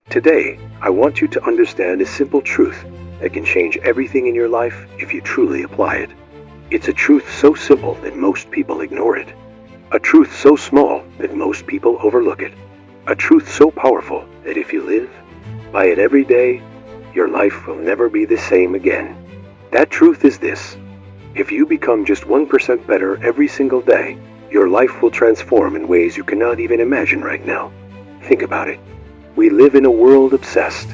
Today, I want you to understand a simple truth that can change everything in your life if you truly apply it. It's a truth so simple that most people ignore it. A truth so small that most people overlook it. A truth so powerful that if you live by it every day, your life will never be the same again. That truth is this: if you become just 1% better every single day, your life will transform in ways you cannot even imagine right now. Think about it. We live in a world obsessed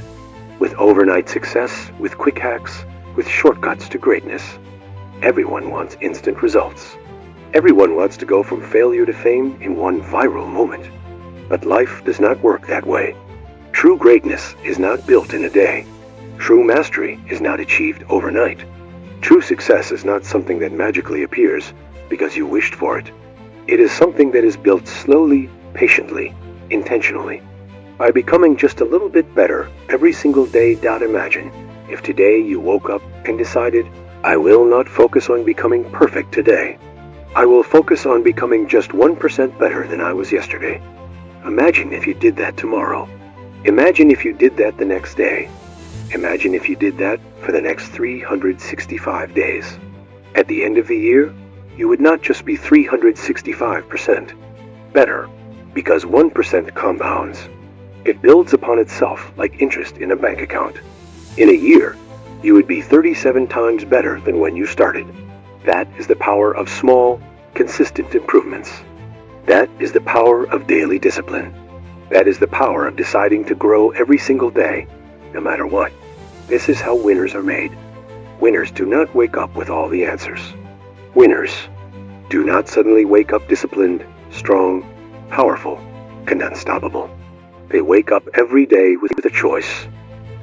with overnight success, with quick hacks, with shortcuts to greatness. Everyone wants instant results. Everyone wants to go from failure to fame in one viral moment. But life does not work that way. True greatness is not built in a day. True mastery is not achieved overnight. True success is not something that magically appears because you wished for it. It is something that is built slowly, patiently, intentionally. By becoming just a little bit better every single day. Imagine if today you woke up and decided, I will not focus on becoming perfect today. I will focus on becoming just 1% better than I was yesterday. Imagine if you did that tomorrow. Imagine if you did that the next day. Imagine if you did that for the next 365 days. At the end of the year, you would not just be 365% better, because 1% compounds. It builds upon itself like interest in a bank account. In a year, you would be 37 times better than when you started. That is the power of small, consistent improvements. That is the power of daily discipline. That is the power of deciding to grow every single day, no matter what. This is how winners are made. Winners do not wake up with all the answers. Winners do not suddenly wake up disciplined, strong, powerful, and unstoppable. They wake up every day with a choice.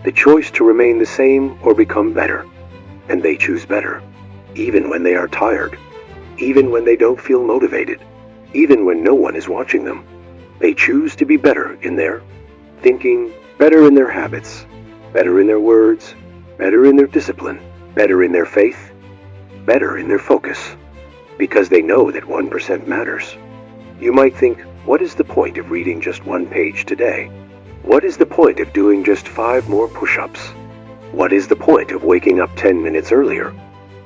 The choice to remain the same or become better. And they choose better, even when they are tired, even when they don't feel motivated, even when no one is watching them. They choose to be better in their thinking, better in their habits, better in their words, better in their discipline, better in their faith, better in their focus, because they know that 1% matters. You might think, what is the point of reading just one page today? What is the point of doing just 5 more push-ups? What is the point of waking up 10 minutes earlier?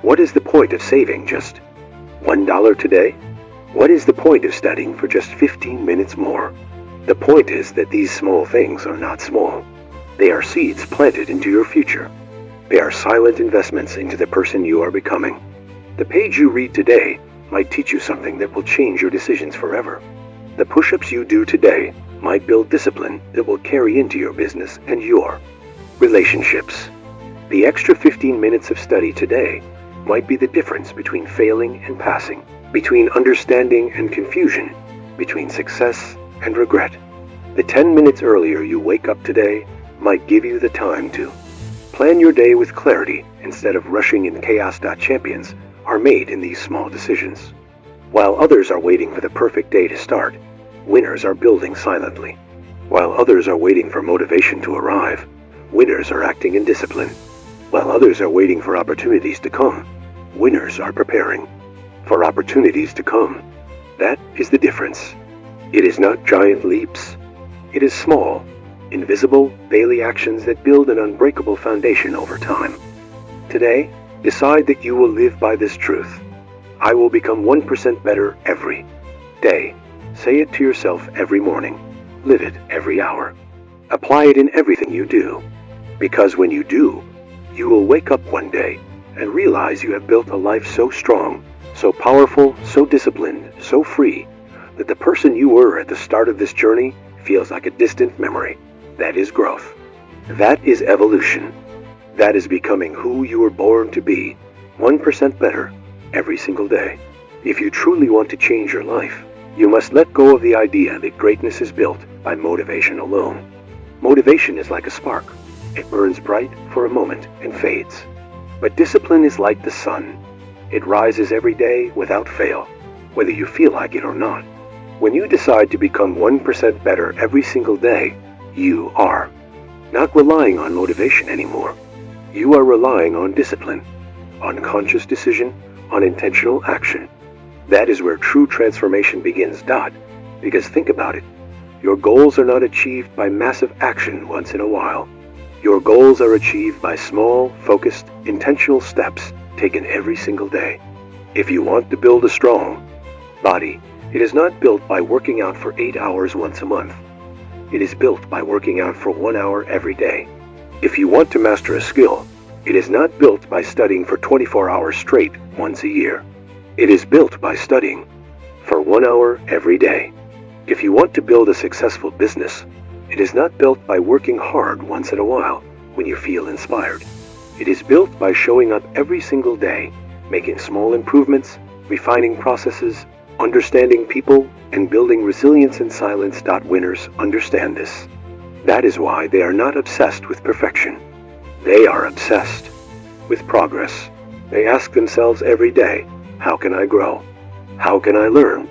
What is the point of saving just $1 today? What is the point of studying for just 15 minutes more? The point is that these small things are not small. They are seeds planted into your future. They are silent investments into the person you are becoming. The page you read today might teach you something that will change your decisions forever. The push-ups you do today might build discipline that will carry into your business and your relationships. The extra 15 minutes of study today might be the difference between failing and passing, between understanding and confusion, between success and regret. The 10 minutes earlier you wake up today might give you the time to plan your day with clarity instead of rushing in chaos. Champions are made in these small decisions. While others are waiting for the perfect day to start, winners are building silently. While others are waiting for motivation to arrive, winners are acting in discipline. While others are waiting for opportunities to come, winners are preparing for opportunities to come. That is the difference. It is not giant leaps. It is small, invisible, daily actions that build an unbreakable foundation over time. Today, decide that you will live by this truth. I will become 1% better every day. Say it to yourself every morning. Live it every hour. Apply it in everything you do. Because when you do, you will wake up one day and realize you have built a life so strong, so powerful, so disciplined, so free, that the person you were at the start of this journey feels like a distant memory. That is growth. That is evolution. That is becoming who you were born to be, 1% better every single day. If you truly want to change your life, you must let go of the idea that greatness is built by motivation alone. Motivation is like a spark. It burns bright for a moment and fades. But discipline is like the sun. It rises every day without fail, whether you feel like it or not. When you decide to become 1% better every single day, you are not relying on motivation anymore. You are relying on discipline, on conscious decision, on intentional action. That is where true transformation begins. Because think about it. Your goals are not achieved by massive action once in a while. Your goals are achieved by small, focused, intentional steps taken every single day. If you want to build a strong body, it is not built by working out for 8 hours once a month. It is built by working out for 1 hour every day. If you want to master a skill, it is not built by studying for 24 hours straight once a year. It is built by studying for 1 hour every day. If you want to build a successful business, it is not built by working hard once in a while when you feel inspired. It is built by showing up every single day, making small improvements, refining processes, understanding people, and building resilience in silence. Winners understand this. That is why they are not obsessed with perfection. They are obsessed with progress. They ask themselves every day, how can I grow? How can I learn?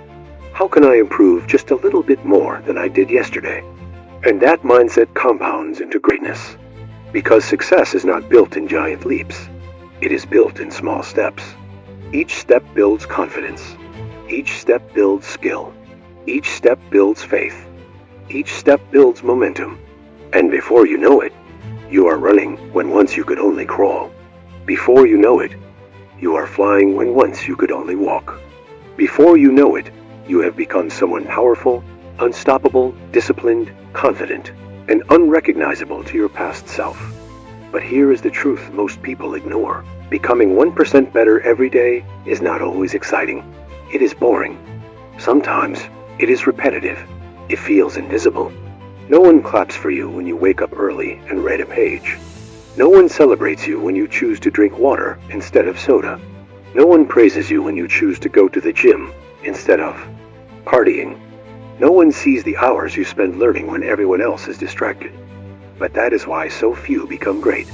How can I improve just a little bit more than I did yesterday? And that mindset compounds into greatness. Because success is not built in giant leaps. It is built in small steps. Each step builds confidence. Each step builds skill. Each step builds faith. Each step builds momentum. And before you know it, you are running when once you could only crawl. Before you know it, you are flying when once you could only walk. Before you know it, you have become someone powerful, unstoppable, disciplined, confident, and unrecognizable to your past self. But here is the truth most people ignore. Becoming 1% better every day is not always exciting. It is boring. Sometimes it is repetitive. It feels invisible. No one claps for you when you wake up early and read a page. No one celebrates you when you choose to drink water instead of soda. No one praises you when you choose to go to the gym instead of partying. No one sees the hours you spend learning when everyone else is distracted. But that is why so few become great.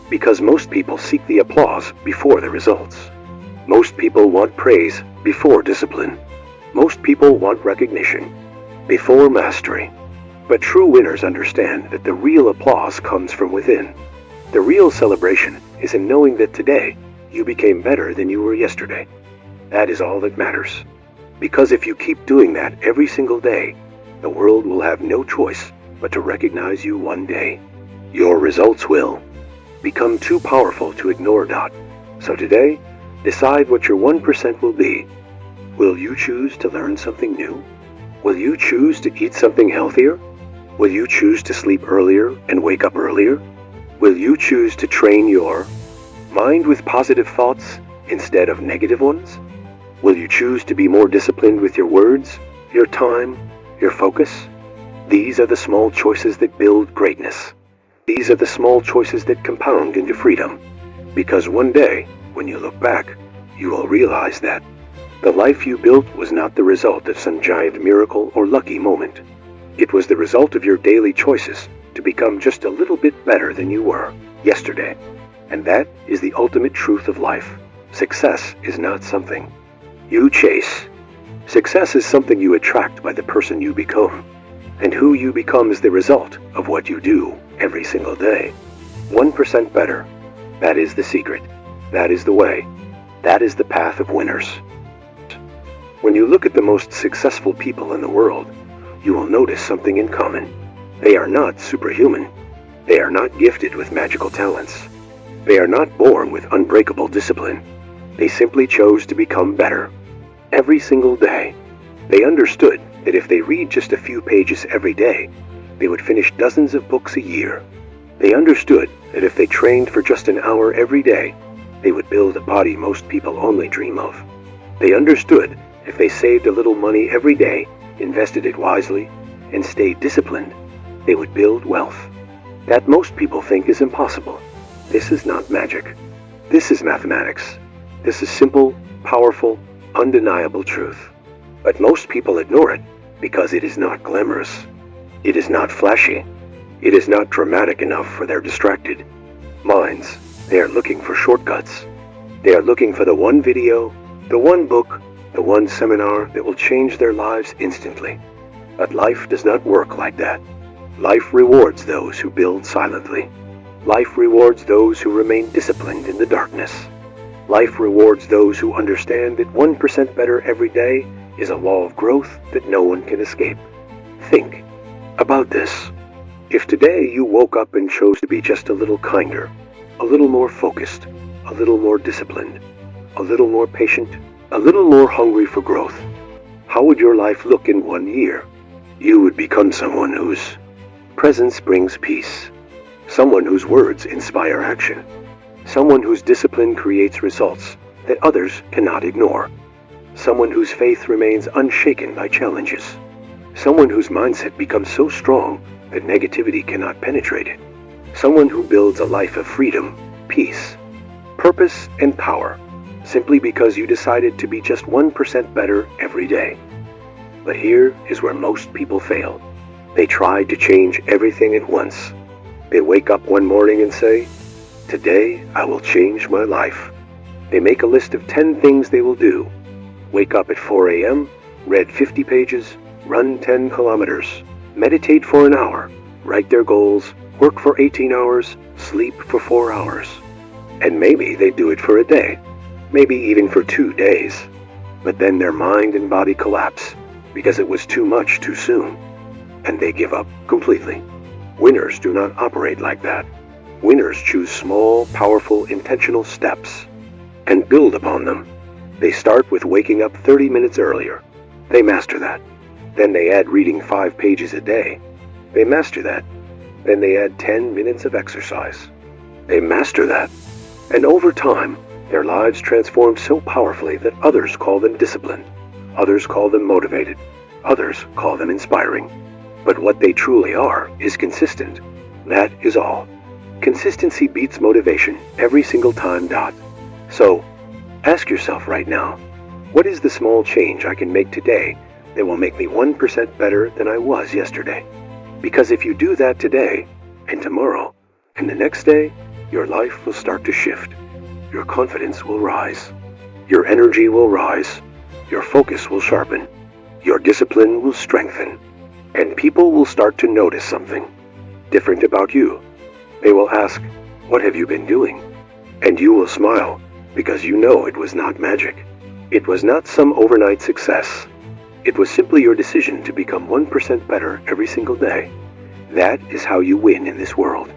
Because most people seek the applause before the results. Most people want praise before discipline. Most people want recognition before mastery. But true winners understand that the real applause comes from within. The real celebration is in knowing that today you became better than you were yesterday. That is all that matters. Because if you keep doing that every single day, the world will have no choice but to recognize you one day. Your results will become too powerful to ignore. So today, decide what your 1% will be. Will you choose to learn something new? Will you choose to eat something healthier? Will you choose to sleep earlier and wake up earlier? Will you choose to train your mind with positive thoughts instead of negative ones? Will you choose to be more disciplined with your words, your time, your focus? These are the small choices that build greatness. These are the small choices that compound into freedom. Because one day, when you look back, you will realize that the life you built was not the result of some giant miracle or lucky moment. It was the result of your daily choices to become just a little bit better than you were yesterday. And that is the ultimate truth of life. Success is not something you chase. Success is something you attract by the person you become. And who you become is the result of what you do every single day. 1% better. That is the secret. That is the way. That is the path of winners. When you look at the most successful people in the world, you will notice something in common. They are not superhuman. They are not gifted with magical talents. They are not born with unbreakable discipline. They simply chose to become better. Every single day, they understood that if they read just a few pages every day, they would finish dozens of books a year. They understood that if they trained for just an hour every day, they would build a body most people only dream of. They understood if they saved a little money every day, invested it wisely, and stayed disciplined, they would build wealth. That most people think is impossible. This is not magic. This is mathematics. This is simple, powerful, undeniable truth. But most people ignore it because it is not glamorous. It is not flashy. It is not dramatic enough for their distracted minds. They are looking for shortcuts. They are looking for the one video, the one book, the one seminar that will change their lives instantly. But life does not work like that. Life rewards those who build silently. Life rewards those who remain disciplined in the darkness. Life rewards those who understand that 1% better every day is a law of growth that no one can escape. Think. about this. If today you woke up and chose to be just a little kinder, a little more focused, a little more disciplined, a little more patient, a little more hungry for growth, how would your life look in 1 year? You would become someone whose presence brings peace, someone whose words inspire action, someone whose discipline creates results that others cannot ignore, someone whose faith remains unshaken by challenges, someone whose mindset becomes so strong that negativity cannot penetrate it, someone who builds a life of freedom, peace, purpose, and power, simply because you decided to be just 1% better every day. But here is where most people fail. They try to change everything at once. They wake up one morning and say, "Today I will change my life." They make a list of 10 things they will do. Wake up at 4 a.m., read 50 pages, run 10 kilometers, meditate for an hour, write their goals, work for 18 hours, sleep for 4 hours. And maybe they do it for a day, maybe even for 2 days. But then their mind and body collapse because it was too much too soon, and they give up completely. Winners do not operate like that. Winners choose small, powerful, intentional steps and build upon them. They start with waking up 30 minutes earlier. They master that. Then they add reading 5 pages a day. They master that. Then they add 10 minutes of exercise. They master that. And over time, their lives transform so powerfully that others call them disciplined. Others call them motivated. Others call them inspiring. But what they truly are is consistent. That is all. Consistency beats motivation every single time. So, ask yourself right now, what is the small change I can make today that will make me 1% better than I was yesterday? Because if you do that today, and tomorrow, and the next day, your life will start to shift. Your confidence will rise. Your energy will rise. Your focus will sharpen. Your discipline will strengthen. And people will start to notice something different about you. They will ask, "What have you been doing?" And you will smile, because you know it was not magic. It was not some overnight success. It was simply your decision to become 1% better every single day. That is how you win in this world.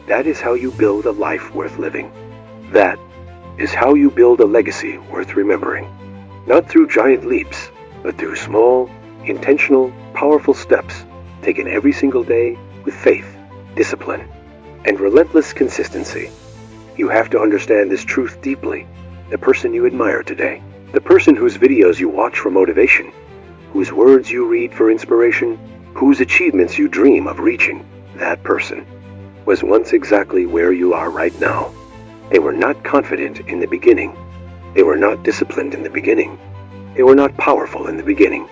That is how you build a life worth living. That is how you build a legacy worth remembering. Not through giant leaps, but through small, intentional, powerful steps taken every single day with faith, discipline, and relentless consistency. You have to understand this truth deeply. The person you admire today, the person whose videos you watch for motivation, whose words you read for inspiration, whose achievements you dream of reaching, that person was once exactly where you are right now. They were not confident in the beginning. They were not disciplined in the beginning. They were not powerful in the beginning.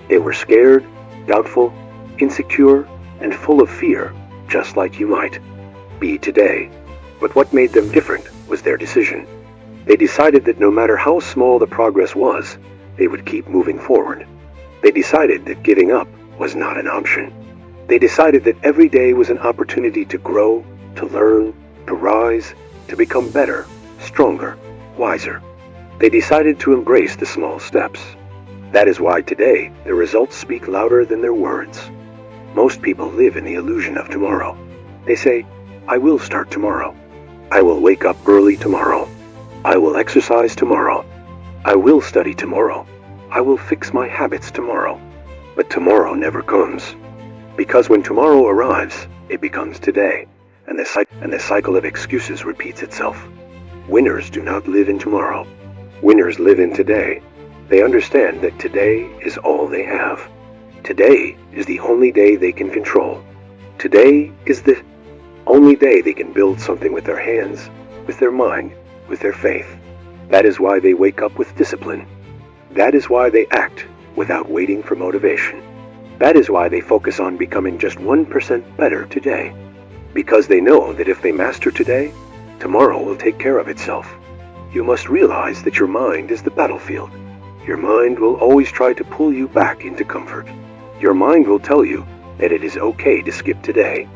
They were scared, doubtful, insecure, and full of fear, just like you might be today. But what made them different was their decision. They decided that no matter how small the progress was, they would keep moving forward. They decided that giving up was not an option. They decided that every day was an opportunity to grow, to learn, to rise, to become better, stronger, wiser. They decided to embrace the small steps. That is why today the results speak louder than their words. Most people live in the illusion of tomorrow. They say, "I will start tomorrow. I will wake up early tomorrow. I will exercise tomorrow. I will study tomorrow. I will fix my habits tomorrow." But tomorrow never comes. Because when tomorrow arrives, it becomes today, and the cycle of excuses repeats itself. Winners do not live in tomorrow. Winners live in today. They understand that today is all they have. Today is the only day they can control. Today is the only day they can build something with their hands, with their mind, with their faith. That is why they wake up with discipline. That is why they act without waiting for motivation. That is why they focus on becoming just 1% better today. Because they know that if they master today, tomorrow will take care of itself. You must realize that your mind is the battlefield. Your mind will always try to pull you back into comfort. Your mind will tell you that it is okay to skip today,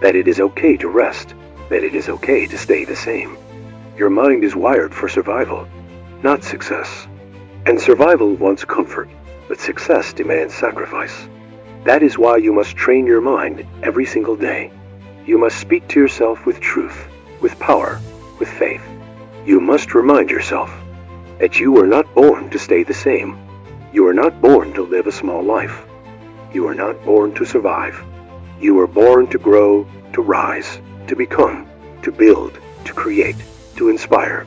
that it is okay to rest, that it is okay to stay the same. Your mind is wired for survival, not success. And survival wants comfort, but success demands sacrifice. That is why you must train your mind every single day. You must speak to yourself with truth, with power, with faith. You must remind yourself that you were not born to stay the same. You are not born to live a small life. You are not born to survive. You were born to grow, to rise, to become, to build, to create, to inspire.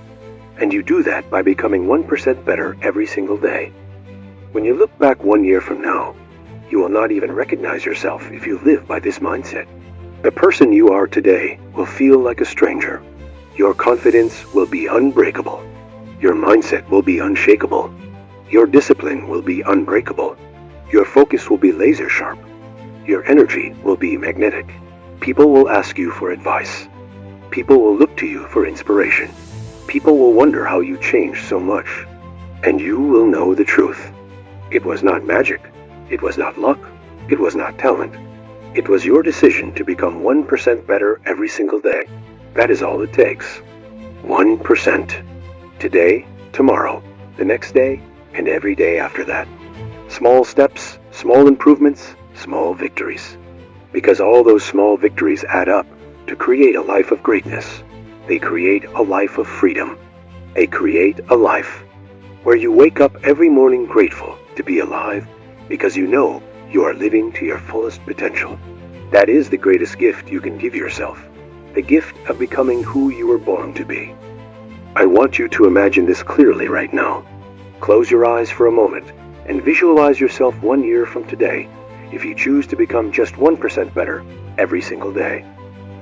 And you do that by becoming 1% better every single day. When you look back 1 year from now, you will not even recognize yourself if you live by this mindset. The person you are today will feel like a stranger. Your confidence will be unbreakable. Your mindset will be unshakable. Your discipline will be unbreakable. Your focus will be laser sharp. Your energy will be magnetic. People will ask you for advice. People will look to you for inspiration. People will wonder how you changed so much. And you will know the truth. It was not magic. It was not luck. It was not talent. It was your decision to become 1% better every single day. That is all it takes. 1%. Today, tomorrow, the next day, and every day after that. Small steps, small improvements, small victories. Because all those small victories add up to create a life of greatness. They create a life of freedom. They create a life where you wake up every morning grateful to be alive because you know you are living to your fullest potential. That is the greatest gift you can give yourself. The gift of becoming who you were born to be. I want you to imagine this clearly right now. Close your eyes for a moment and visualize yourself 1 year from today if you choose to become just 1% better every single day.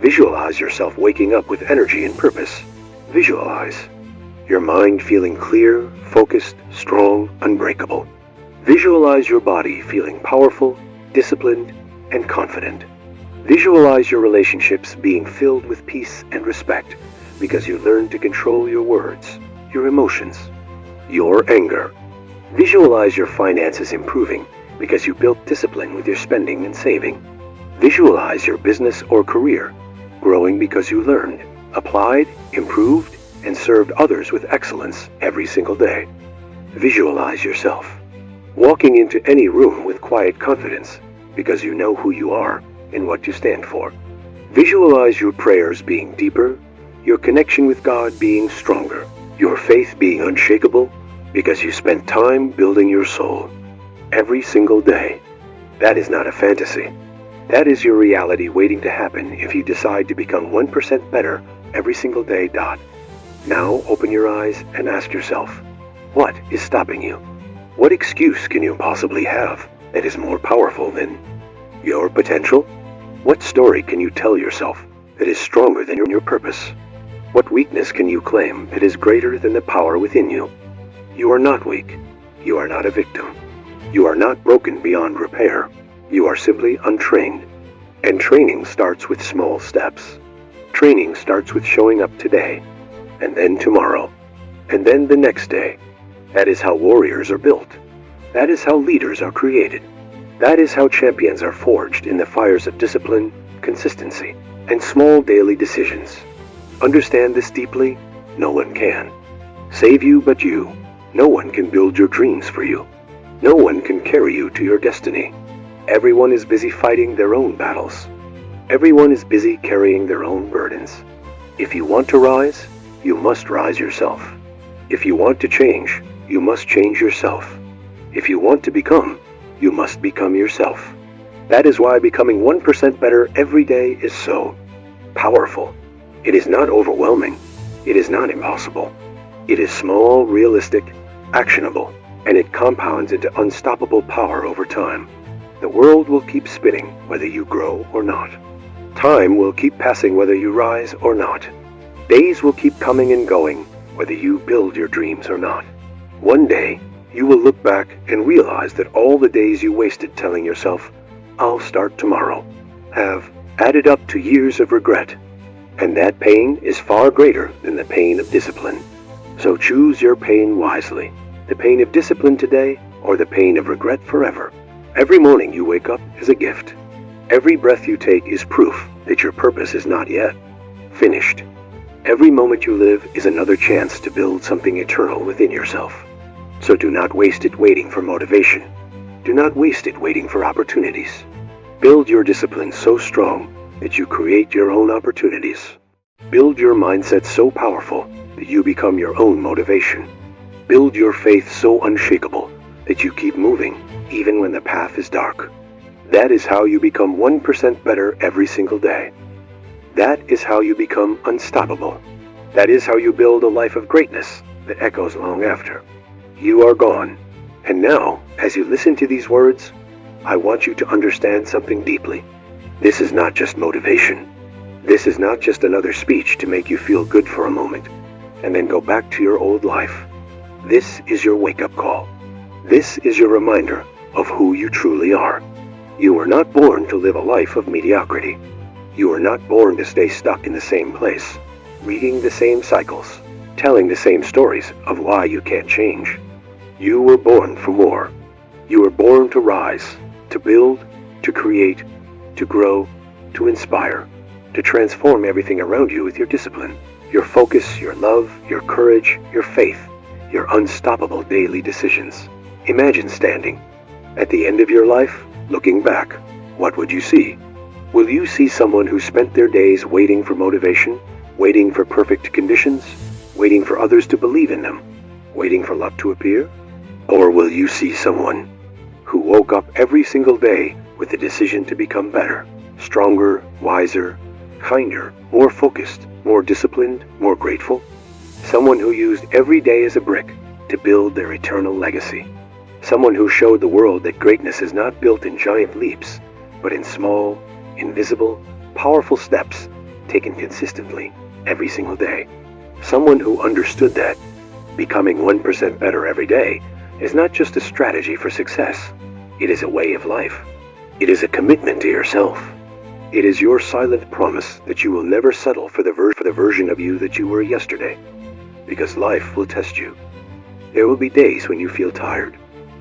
Visualize yourself waking up with energy and purpose. Visualize your mind feeling clear, focused, strong, unbreakable. Visualize your body feeling powerful, disciplined, and confident. Visualize your relationships being filled with peace and respect because you learned to control your words, your emotions, your anger. Visualize your finances improving because you built discipline with your spending and saving. Visualize your business or career growing because you learned, applied, improved, and served others with excellence every single day. Visualize yourself walking into any room with quiet confidence because you know who you are and what you stand for. Visualize your prayers being deeper, your connection with God being stronger, your faith being unshakable because you spent time building your soul every single day. That is not a fantasy. That is your reality waiting to happen if you decide to become 1% better every single day. Now open your eyes and ask yourself, what is stopping you? What excuse can you possibly have that is more powerful than your potential? What story can you tell yourself that is stronger than your purpose? What weakness can you claim that is greater than the power within you? You are not weak. You are not a victim. You are not broken beyond repair. You are simply untrained. And training starts with small steps. Training starts with showing up today, and then tomorrow, and then the next day. That is how warriors are built. That is how leaders are created. That is how champions are forged in the fires of discipline, consistency, and small daily decisions. Understand this deeply? No one can save you but you. No one can build your dreams for you. No one can carry you to your destiny. Everyone is busy fighting their own battles. Everyone is busy carrying their own burdens. If you want to rise, you must rise yourself. If you want to change, you must change yourself. If you want to become, you must become yourself. That is why becoming 1% better every day is so powerful. It is not overwhelming. It is not impossible. It is small, realistic, actionable, and it compounds into unstoppable power over time. The world will keep spinning whether you grow or not. Time will keep passing whether you rise or not. Days will keep coming and going whether you build your dreams or not. One day, you will look back and realize that all the days you wasted telling yourself, "I'll start tomorrow," have added up to years of regret. And that pain is far greater than the pain of discipline. So choose your pain wisely. The pain of discipline today or the pain of regret forever. Every morning you wake up is a gift. Every breath you take is proof that your purpose is not yet finished. Every moment you live is another chance to build something eternal within yourself. So do not waste it waiting for motivation. Do not waste it waiting for opportunities. Build your discipline so strong that you create your own opportunities. Build your mindset so powerful that you become your own motivation. Build your faith so unshakable that you keep moving even when the path is dark. That is how you become 1% better every single day. That is how you become unstoppable. That is how you build a life of greatness that echoes long after you are gone. And now, as you listen to these words, I want you to understand something deeply. This is not just motivation. This is not just another speech to make you feel good for a moment and then go back to your old life. This is your wake-up call. This is your reminder of who you truly are. You were not born to live a life of mediocrity. You were not born to stay stuck in the same place, reading the same cycles, telling the same stories of why you can't change. You were born for more. You were born to rise, to build, to create, to grow, to inspire, to transform everything around you with your discipline, your focus, your love, your courage, your faith, your unstoppable daily decisions. Imagine standing at the end of your life, looking back. What would you see? Will you see someone who spent their days waiting for motivation, waiting for perfect conditions, waiting for others to believe in them, waiting for luck to appear? Or will you see someone who woke up every single day with the decision to become better, stronger, wiser, kinder, more focused, more disciplined, more grateful? Someone who used every day as a brick to build their eternal legacy. Someone who showed the world that greatness is not built in giant leaps, but in small, invisible, powerful steps taken consistently every single day. Someone who understood that becoming 1% better every day is not just a strategy for success. It is a way of life. It is a commitment to yourself. It is your silent promise that you will never settle for the version of you that you were yesterday. Because life will test you. There will be days when you feel tired.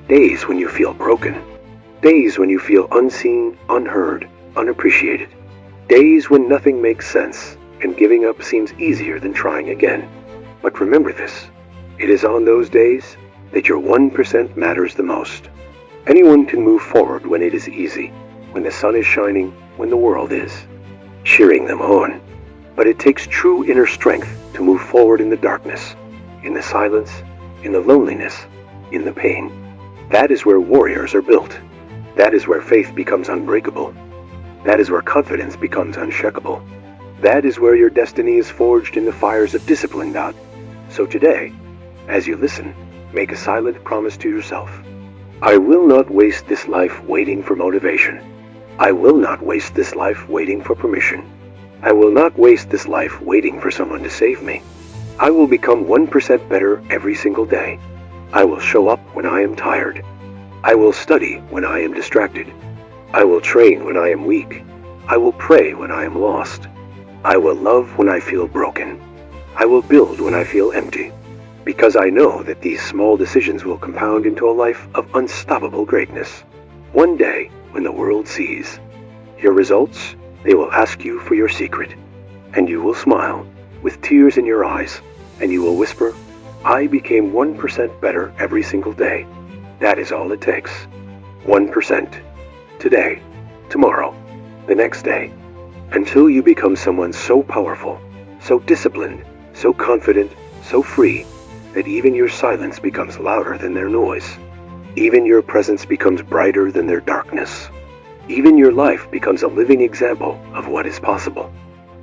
Days when you feel broken. Days when you feel unseen, unheard, unappreciated. Days when nothing makes sense and giving up seems easier than trying again. But remember this. It is on those days that your 1% matters the most. Anyone can move forward when it is easy, when the sun is shining, when the world is cheering them on. But it takes true inner strength to move forward in the darkness, in the silence, in the loneliness, in the pain. That is where warriors are built. That is where faith becomes unbreakable. That is where confidence becomes unshakable. That is where your destiny is forged in the fires of discipline. So today, as you listen, make a silent promise to yourself. I will not waste this life waiting for motivation. I will not waste this life waiting for permission. I will not waste this life waiting for someone to save me. I will become 1% better every single day. I will show up when I am tired. I will study when I am distracted. I will train when I am weak. I will pray when I am lost. I will love when I feel broken. I will build when I feel empty. Because I know that these small decisions will compound into a life of unstoppable greatness. One day, when the world sees your results, they will ask you for your secret. And you will smile, with tears in your eyes, and you will whisper, I became 1% better every single day. That is all it takes. 1%. Today, tomorrow, the next day. Until you become someone so powerful, so disciplined, so confident, so free, that even your silence becomes louder than their noise. Even your presence becomes brighter than their darkness. Even your life becomes a living example of what is possible.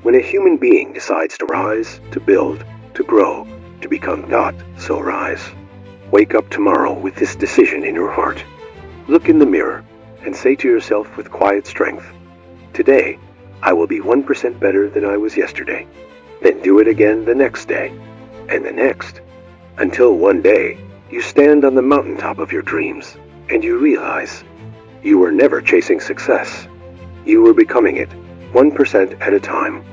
When a human being decides to rise, to build, to grow, to become God, so rise. Wake up tomorrow with this decision in your heart. Look in the mirror and say to yourself with quiet strength, today, I will be 1% better than I was yesterday. Then do it again the next day, and the next, until one day, you stand on the mountaintop of your dreams, and you realize you were never chasing success. You were becoming it, 1% at a time.